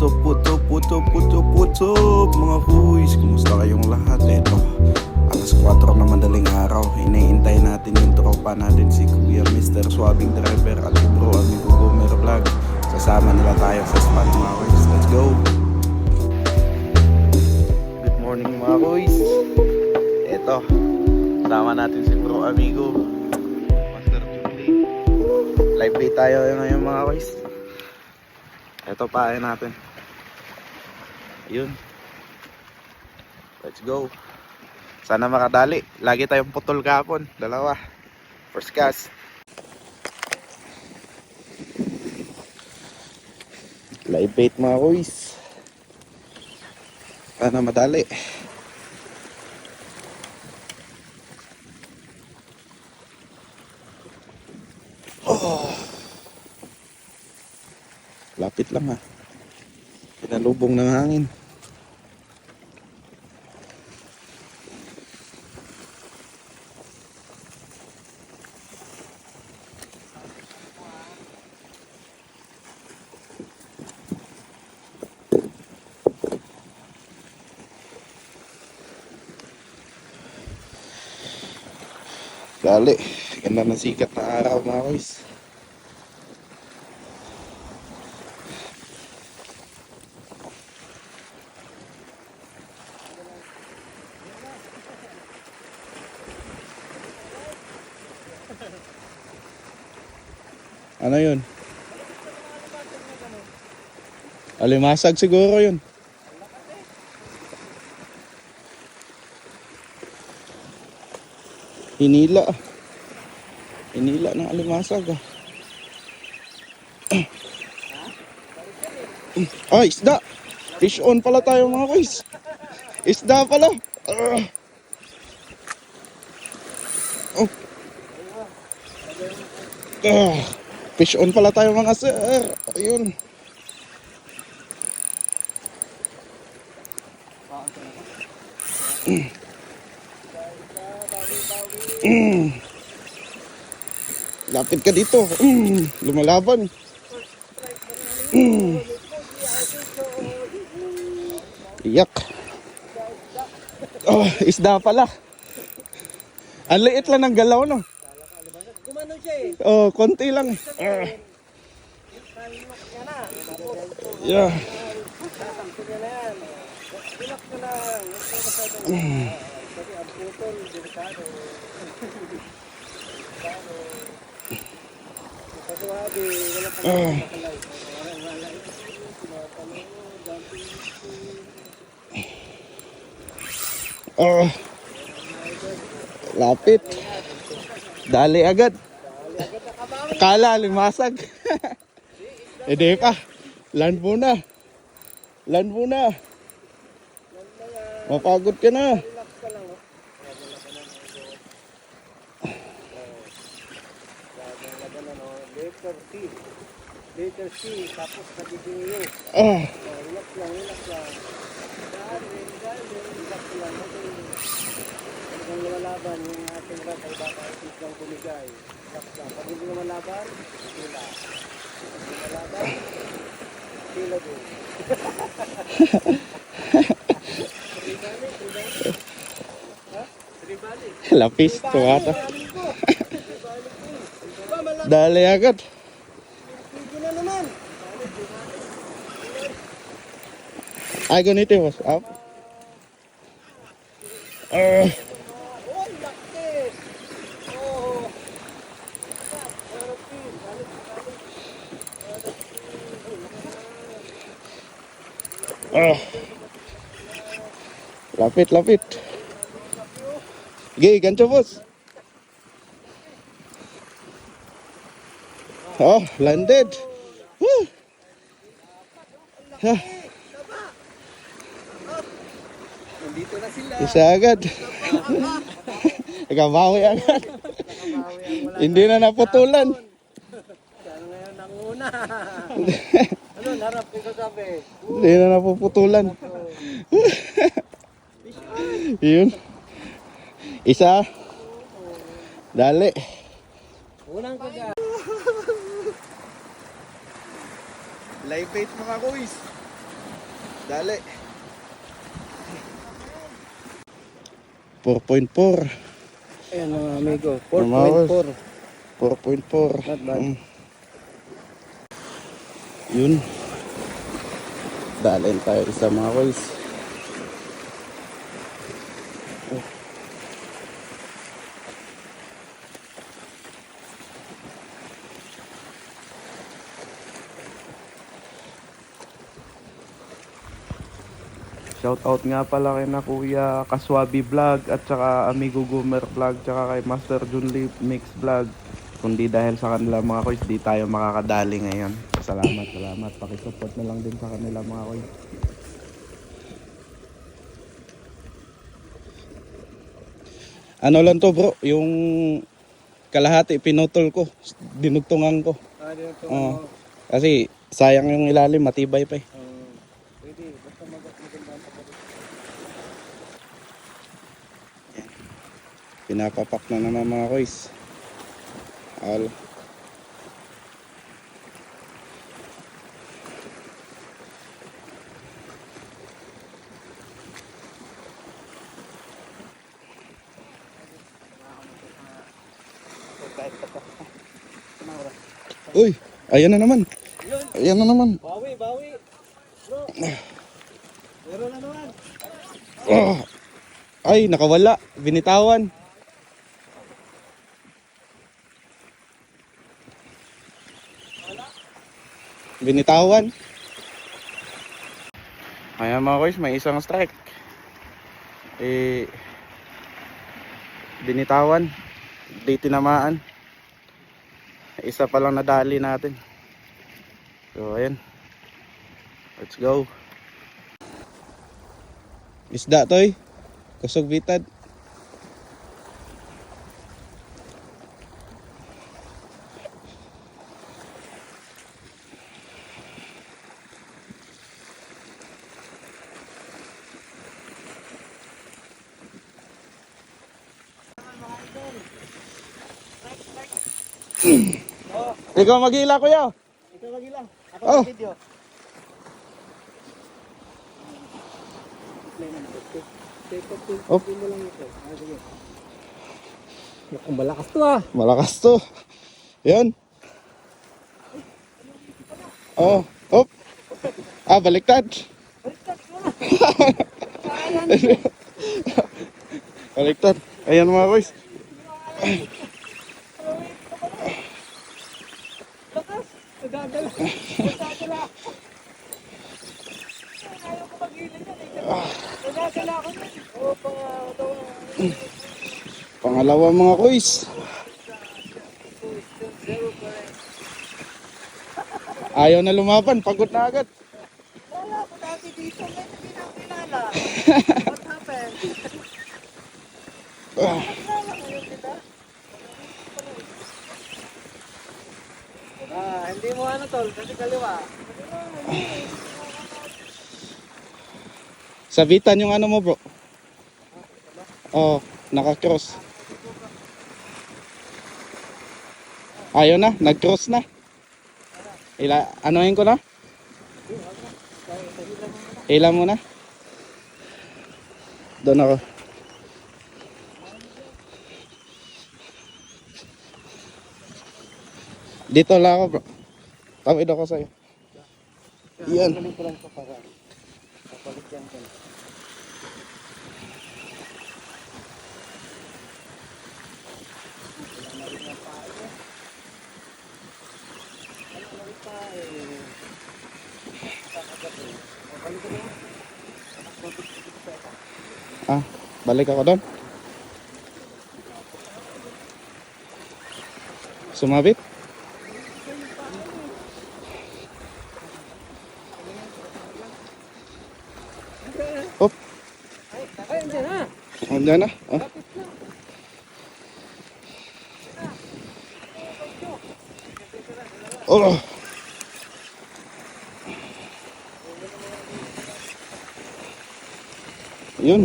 Mga kuys, kumusta kayong lahat? Eto, alas 4 na madaling araw. Hinihintay natin yung tropa natin, si Kuya Mr. Swabing Driver at si Bro Amigo Boomer Vlog. Sasama nila tayo sa spot, mga kuys. Let's go! Good morning, mga kuys. Eto, kasama natin si Bro Amigo, Master Julie. Live day tayo ngayon, mga kuys. Eto, pahay natin. Yun. Let's go. Sana makadali. Lagi tayong putol kahapon. Dalawa. First cast. Live bait, mga kuys. Sana madali. Oh. Lapit lang, ha. Pinalubong ng hangin. Dali, ganda ng sikat na araw, mga kuys. Ano yun? Alimasag siguro yun. Hinila. Hinila ng alimasag, ah. Ay, isda. Fish on pala tayo, mga kuys. Isda pala. Oh. Fish on pala tayo, mga sir. Ayun. Lapit ka dito. Lumalaban. Iyak. Oh, isda pala. Ang liit lang ng galaw, no? Gumano siya eh. Oh, konti lang. Yeah. Lapit. Dali agad. Kala limasag. Hindi pa. Land muna. Land muna. Mapagod ka na. Later C, tapos nabibigyo. Relax lang, relax lang. Relax lang. Kung lumalaban, yung ating rat ay baka isip lang bumigay. Relax lang. Pag hindi lumalaban, sila. Pag hindi lumalaban, sila din. Lapis to ata. Dali agad. Na naman. Ay, ganito was up. Oh, laki. Oh. Lapit, lapit. Gay, gancho boss. Oh, landed. Woo. Nandito na sila. Isa agad. Nakabawi agad. Hindi na naputulan. Sana ngayon nanguna. Ano, narap ko sabi. Hindi na napuputulan. Yun. Isa. Dali. Unang kaga. Live bait, mga kuys. Dali. 4.4. Ayan mga amigo, Normal. 4.4. 4.4. Not bad. Yun. Dalhin tayo sa mga boys. Shoutout nga pala kay na Kuya Kaswabi Vlog at saka Amigo Goomer Vlog tsaka kay Master Junli Mix Vlog. Kundi dahil sa kanila mga koys, di tayo makakadali ngayon. Salamat. Pakisupport na lang din sa kanila mga koys. Ano lang to bro, yung kalahati pinutol ko, dinugtungan ko. Dito Oo. Kasi sayang yung ilalim, matibay pa eh. pwede, basta maganda ang pagkakas. Pinapapak na naman mga koys. All. Uy, ayan na naman. Ayan na naman. Bawi. Bro. Meron na naman. Ah. Ay, nakawala. Binitawan. Binitawan. Ayan mga boys, may isang strike. Binitawan. Di tinamaan. Isa pa lang nadali natin. So ayan. Let's go. Isda toy. Kusog bitad. Ikaw maghila kuya. Ito magila. Ako Oh. video. Oh. Mo lang ito. Sige. Naku, malakas to ah. Malakas to. Yan. Oh, hop. Baliktad. Baliktad. Ayan mga boys. Lakas. Nagagala. Nagagala. Ayaw ko magilid yan eh. Nagagala ako yan. Oo, pangatawa. Pangalawa mga boys. Ayaw na lumaban, pagod na agad. Wala ko dati dito. May hindi na ako kilala. What happened? Nakakala ngayon kita. Hindi mo ano tol, kasi kaliwa. Sabitan yung ano mo bro. Oh, naka-cross. Ayaw na, nag-cross na. Anuhin ko na? Hila mo na. Doon ako. Dito lang ako bro. Tawid ako sa'yo. Yan. Galing ko lang ito para kapalit yan ko. Balik ako doon. Sumabit. Hop. Ay, andyan na. Andiyan na. Oh. Oh. Yun.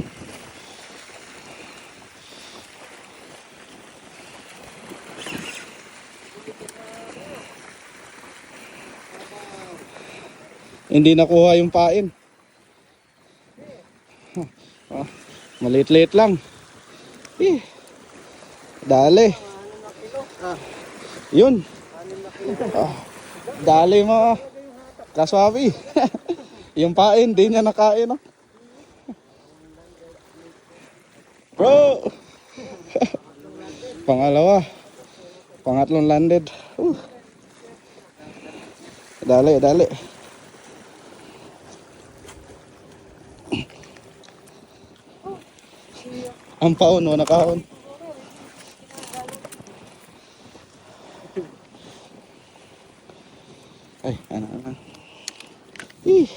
Hindi nakuha yung pain. Oh, maliit-liit lang. Eh, dali. Ah, Yun. 6 na kilo. Ah, dali mga kaswabi. Yung pain, di niya nakain. Oh. Bro! Pangalawa. Pangatlong landed. Dali, dali. Ang paon, wala kaon. Ay, ano. Ih.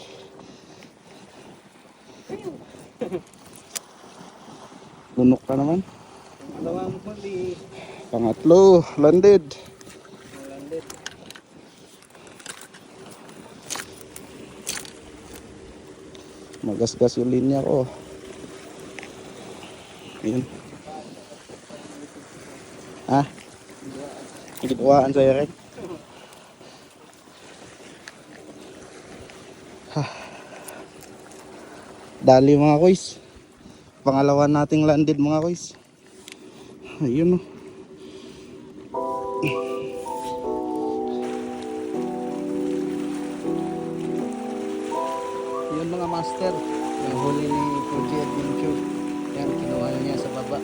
Lunok ka naman. Dalawang huli. Pangatlo, landed. Landed. Magasgas yung linya ko. Ayun. Ha? Ikibuhaan sa Eric. Dali mga koys. Pangalawa nating landed mga koys. Ayun oh. Yun mga master. Yung huli ni Fuji Adventure. Yan, kinuha niya sa baba.